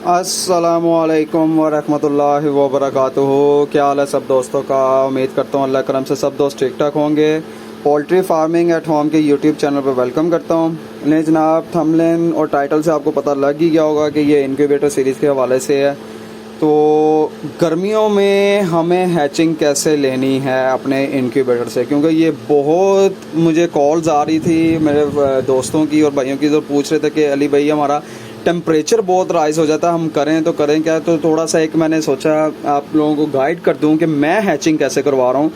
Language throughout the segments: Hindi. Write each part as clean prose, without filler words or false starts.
अस्सलामुअलैकुम वरहमतुल्लाहि वबरकातुहू। क्या हाल है सब दोस्तों का। उम्मीद करता हूँ अल्लाह करम से सब दोस्त ठीक ठाक होंगे। पोल्ट्री फार्मिंग एट होम के यूट्यूब चैनल पर वेलकम करता हूँ। नहीं जनाब, थंबनेल और टाइटल से आपको पता लग ही गया होगा कि ये इनक्यूबेटर सीरीज़ के हवाले से है। तो गर्मियों में हमें हैचिंग कैसे लेनी है अपने इनक्यूबेटर से, क्योंकि ये बहुत मुझे कॉल्स आ रही थी मेरे दोस्तों की और भाइयों की, जो पूछ रहे थे कि अली भाई हमारा टेम्परेचर बहुत राइज हो जाता है, हम करें तो करें क्या। तो थोड़ा सा एक मैंने सोचा आप लोगों को गाइड कर दूं कि मैं हैचिंग कैसे करवा रहा हूँ।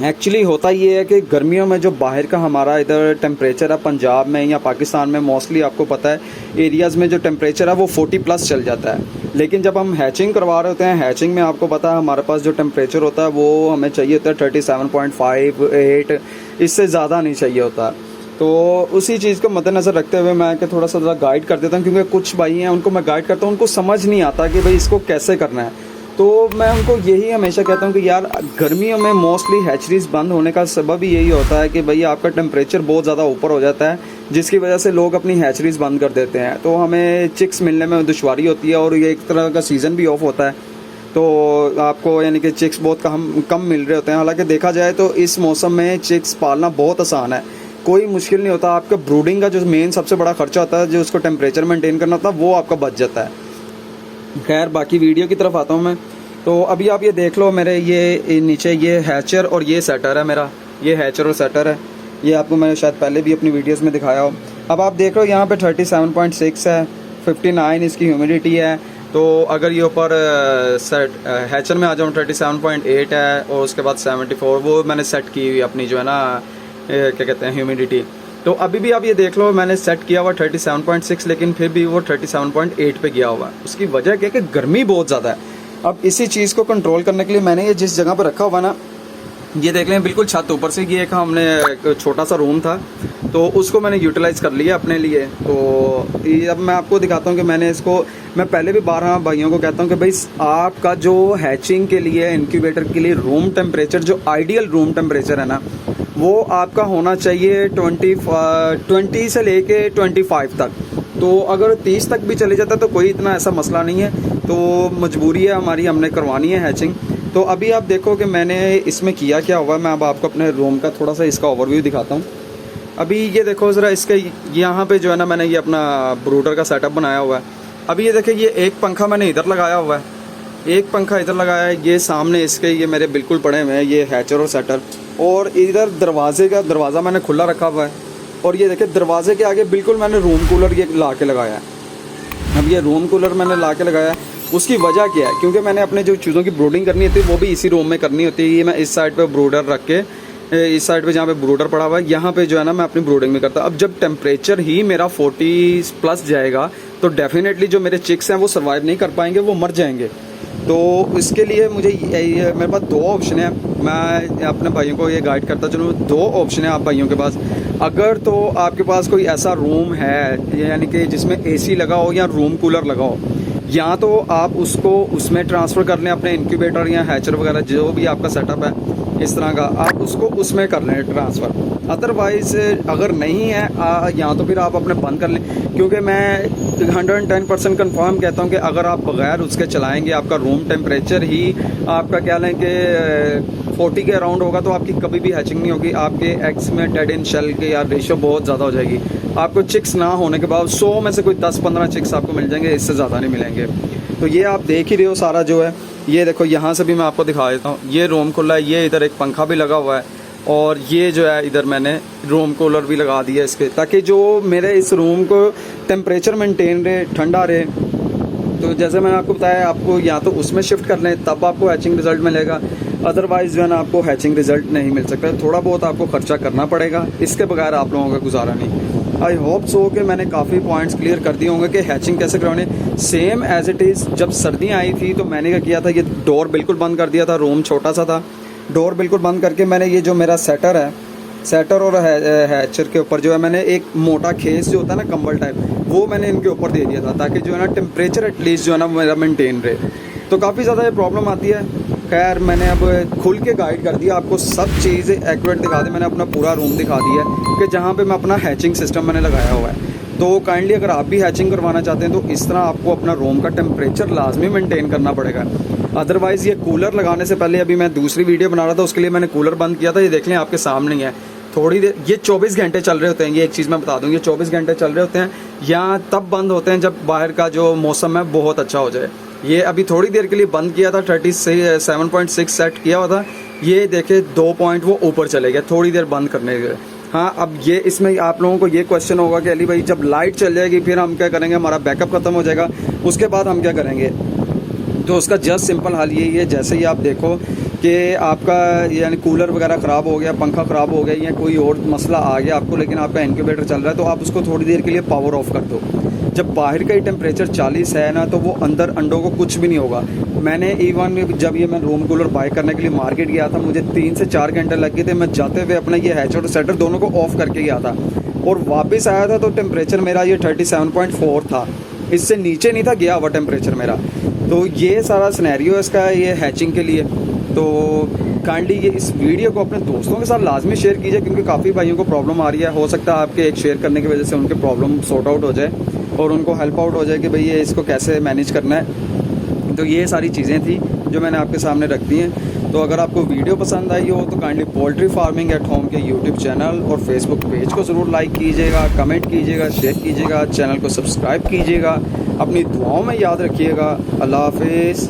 एक्चुअली होता ये है कि गर्मियों में जो बाहर का हमारा इधर टेम्परेचर है, पंजाब में या पाकिस्तान में मोस्टली आपको पता है एरियाज़ में जो टेम्परेचर है वो 40+ चल जाता है। लेकिन जब हम हैचिंग करवा रहे होते हैं, हैचिंग में आपको पता है हमारे पास जो टेम्परेचर होता है वो हमें चाहिए होता है 37.5, 8, इससे ज़्यादा नहीं चाहिए होता। तो उसी चीज़ को मद्देनज़र रखते हुए मैं कि थोड़ा सा गाइड कर देता हूँ, क्योंकि कुछ भाई हैं उनको मैं गाइड करता हूँ, उनको समझ नहीं आता कि भाई इसको कैसे करना है। तो मैं उनको यही हमेशा कहता हूँ कि यार गर्मियों में मोस्टली हैचरीज बंद होने का सबब ही यही होता है कि भाई आपका टेम्परेचर बहुत ज़्यादा ऊपर हो जाता है, जिसकी वजह से लोग अपनी हैचरीज बंद कर देते हैं। तो हमें चिक्स मिलने में दुश्वारी होती है और ये एक तरह का सीज़न भी ऑफ होता है, तो आपको यानी कि चिक्स बहुत कम मिल रहे होते हैं। हालांकि देखा जाए तो इस मौसम में चिक्स पालना बहुत आसान है, कोई मुश्किल नहीं होता। आपका ब्रूडिंग का जो मेन सबसे बड़ा खर्चा होता है, जो उसको टेम्परेचर मेंटेन करना होता है, वो आपका बच जाता है। खैर बाकी वीडियो की तरफ आता हूँ मैं। तो अभी आप ये देख लो, मेरे ये नीचे ये हैचर और ये सेटर है मेरा, ये हैचर और सेटर है। ये आपको मैंने शायद पहले भी अपनी वीडियोस में दिखाया हो। अब आप देख लो यहाँ पे 37.6 है, 59 इसकी ह्यूमिडिटी है। तो अगर ये ऊपर हैचर में आ जाऊँ 37.8 है और उसके बाद 74 वो मैंने सेट की हुई अपनी जो है ना क्या कहते हैं ह्यूमिडिटी। तो अभी भी आप ये देख लो मैंने सेट किया हुआ 37.6, लेकिन फिर भी वो 37.8 पे गया हुआ है। उसकी वजह क्या है कि गर्मी बहुत ज़्यादा है। अब इसी चीज़ को कंट्रोल करने के लिए मैंने ये जिस जगह पर रखा हुआ ना, ये देख लें बिल्कुल छत ऊपर से, ये एक हमने एक छोटा सा रूम था तो उसको मैंने यूटिलाइज़ कर लिया अपने लिए। तो अब मैं आपको दिखाता हूँ कि मैंने इसको, मैं पहले भी 12 भाइयों को कहता हूँ कि भाई आपका जो हैचिंग के लिए इनक्यूबेटर के लिए रूम टेम्परेचर, जो आइडियल रूम टेम्परेचर है ना, वो आपका होना चाहिए 20 से लेके 25 तक। तो अगर 30 तक भी चले जाता तो कोई इतना ऐसा मसला नहीं है, तो मजबूरी है हमारी, हमने करवानी है हैचिंग। तो अभी आप देखो कि मैंने इसमें किया क्या हुआ। मैं अब आपको अपने रूम का थोड़ा सा इसका ओवरव्यू दिखाता हूँ। अभी ये देखो ज़रा, इसके यहाँ पे जो है ना मैंने ये अपना ब्रूडर का सेटअप बनाया हुआ है। अभी ये देखिए, ये एक पंखा मैंने इधर लगाया हुआ है, एक पंखा इधर लगाया है, ये सामने इसके ये मेरे बिल्कुल पड़े हुए हैं ये हैचर और सेटर। और इधर दरवाज़ा मैंने खुला रखा हुआ है। और ये देखिए दरवाजे के आगे बिल्कुल मैंने रूम कूलर ये ला के लगाया है। अब ये रूम कूलर मैंने ला के लगाया है, उसकी वजह क्या है, क्योंकि मैंने अपने जो चीज़ों की ब्रूडिंग करनी होती है वो भी इसी रूम में करनी होती है। ये मैं इस साइड पे ब्रूडर रख के, इस साइड पे जहाँ पे ब्रूडर पड़ा हुआ है, यहाँ पे जो है ना मैं अपनी ब्रूडिंग में करता। अब जब टेम्परेचर ही मेरा 40+ जाएगा तो डेफिनेटली जो मेरे चिक्स हैं वो सर्वाइव नहीं कर पाएंगे, वो मर जाएंगे। तो इसके लिए मुझे मेरे पास 2 ऑप्शन है। मैं अपने भाइयों को ये गाइड करता चलूँ, 2 ऑप्शन है आप भाइयों के पास। अगर तो आपके पास कोई ऐसा रूम है यानी कि जिसमें AC लगा हो या रूम कूलर लगा हो, या तो आप उसको उसमें ट्रांसफ़र कर लें, अपने इनक्यूबेटर या हैचर वगैरह जो भी आपका सेटअप है इस तरह का, आप उसको उसमें कर लें ट्रांसफ़र। अदरवाइज़ अगर नहीं है या तो फिर आप अपने बंद कर लें, क्योंकि मैं 110% कन्फर्म कहता हूँ कि अगर आप बग़ैर उसके चलाएँगे, आपका रूम टेम्परेचर ही आपका क्या लें कि 40 के अराउंड होगा, तो आपकी कभी भी हैचिंग नहीं होगी। आपके एग्स में डेड इन शेल के या रेशो बहुत ज़्यादा हो जाएगी। आपको चिक्स ना होने के बाद 100 में से कोई 10-15 चिक्स आपको मिल जाएंगे, इससे ज़्यादा नहीं मिलेंगे। तो ये आप देख ही रहे हो सारा जो है। ये देखो यहाँ से भी मैं आपको दिखा देता हूँ, ये रूम खुला है, ये इधर एक पंखा भी लगा हुआ है, और ये जो है इधर मैंने रूम कूलर भी लगा दिया इसके, ताकि जो मेरे इस रूम को टेम्परेचर मेंटेन रहे, ठंडा रहे। तो जैसे मैंने आपको बताया, आपको या तो उसमें शिफ्ट कर लें तब आपको हैचिंग रिज़ल्ट मिलेगा, अदरवाइज़ जो है ना आपको हैचिंग रिज़ल्ट नहीं मिल सकता। थोड़ा बहुत आपको खर्चा करना पड़ेगा, इसके बगैर आप लोगों का गुजारा नहीं। आई होप सो कि मैंने काफ़ी पॉइंट्स क्लियर कर दिए होंगे कि हैचिंग कैसे करवाने। सेम एज़ इट इज़ जब सर्दियाँ आई थी तो मैंने क्या किया था, ये डोर बिल्कुल बंद कर दिया था, रूम छोटा सा था, डोर बिल्कुल बंद करके मैंने ये जो मेरा सेटर है, सेटर और हैचर के ऊपर जो है मैंने एक मोटा खेस जो होता है ना कंबल टाइप, वो मैंने इनके ऊपर दे दिया था, ताकि जो है ना टेम्परेचर एटलीस्ट जो है ना मेरा मेंटेन रहे। तो काफ़ी ज़्यादा ये प्रॉब्लम आती है। खैर मैंने अब खुल के गाइड कर दिया आपको, सब चीज़ें एक्यूरेट दिखा दी मैंने, अपना पूरा रूम दिखा दिया कि जहाँ पे मैं अपना हैचिंग सिस्टम मैंने लगाया हुआ है। तो काइंडली अगर आप भी हैचिंग करवाना चाहते हैं तो इस तरह आपको अपना रूम का टेम्परेचर लाजमी मेंटेन करना पड़ेगा। अदरवाइज़ ये कूलर लगाने से पहले, अभी मैं दूसरी वीडियो बना रहा था उसके लिए मैंने कूलर बंद किया था, ये देख लें आपके सामने ही है। थोड़ी देर, ये 24 घंटे चल रहे होते हैं, ये एक चीज़ मैं बता दूँ, ये 24 घंटे चल रहे होते हैं, या तब बंद होते हैं जब बाहर का जो मौसम है बहुत अच्छा हो जाए। ये अभी थोड़ी देर के लिए बंद किया था, 37.6 सेट किया हुआ था, ये देखे 2 पॉइंट वो ऊपर चले गए थोड़ी देर बंद करने के। हाँ, अब ये इसमें आप लोगों को ये क्वेश्चन होगा कि अली भाई जब लाइट चल जाएगी फिर हम क्या करेंगे, हमारा बैकअप ख़त्म हो जाएगा, उसके बाद हम क्या करेंगे? तो उसका जस्ट सिंपल हल यही है, जैसे ही आप देखो कि आपका यानी कूलर वगैरह ख़राब हो गया, पंखा ख़राब हो गया या कोई और मसला आ गया आपको, लेकिन आपका इनक्यूबेटर चल रहा है, तो आप उसको थोड़ी देर के लिए पावर ऑफ कर दो। जब बाहर का ही टेम्परेचर 40 है ना, तो वो अंदर अंडों को कुछ भी नहीं होगा। मैंने इवन जब ये मैं रूम कूलर बाय करने के लिए मार्केट गया था, मुझे 3 से 4 घंटे लग गए थे। मैं जाते हुए अपना ये हैच और सेटर दोनों को ऑफ़ करके गया था और वापस आया था तो टेम्परेचर मेरा ये 37.4 था, इससे नीचे नहीं था गया हुआ टेम्परेचर मेरा। तो ये सारा सिनेरियो इसका ये हैचिंग के लिए। तो काइंडली ये इस वीडियो को अपने दोस्तों के साथ लाजमी शेयर कीजिए, क्योंकि काफ़ी भाइयों को प्रॉब्लम आ रही है। हो सकता है आपके एक शेयर करने की वजह से उनके प्रॉब्लम सॉर्ट आउट हो जाए और उनको हेल्प आउट हो जाए कि भाई ये इसको कैसे मैनेज करना है। तो ये सारी चीज़ें थी जो मैंने आपके सामने रख दी हैं। तो अगर आपको वीडियो पसंद आई हो तो kindly poultry farming at home के यूट्यूब चैनल और फेसबुक पेज को ज़रूर लाइक कीजिएगा, कमेंट कीजिएगा, शेयर कीजिएगा, चैनल को सब्सक्राइब कीजिएगा। अपनी दुआओं में याद रखिएगा। अल्लाह हाफिज़।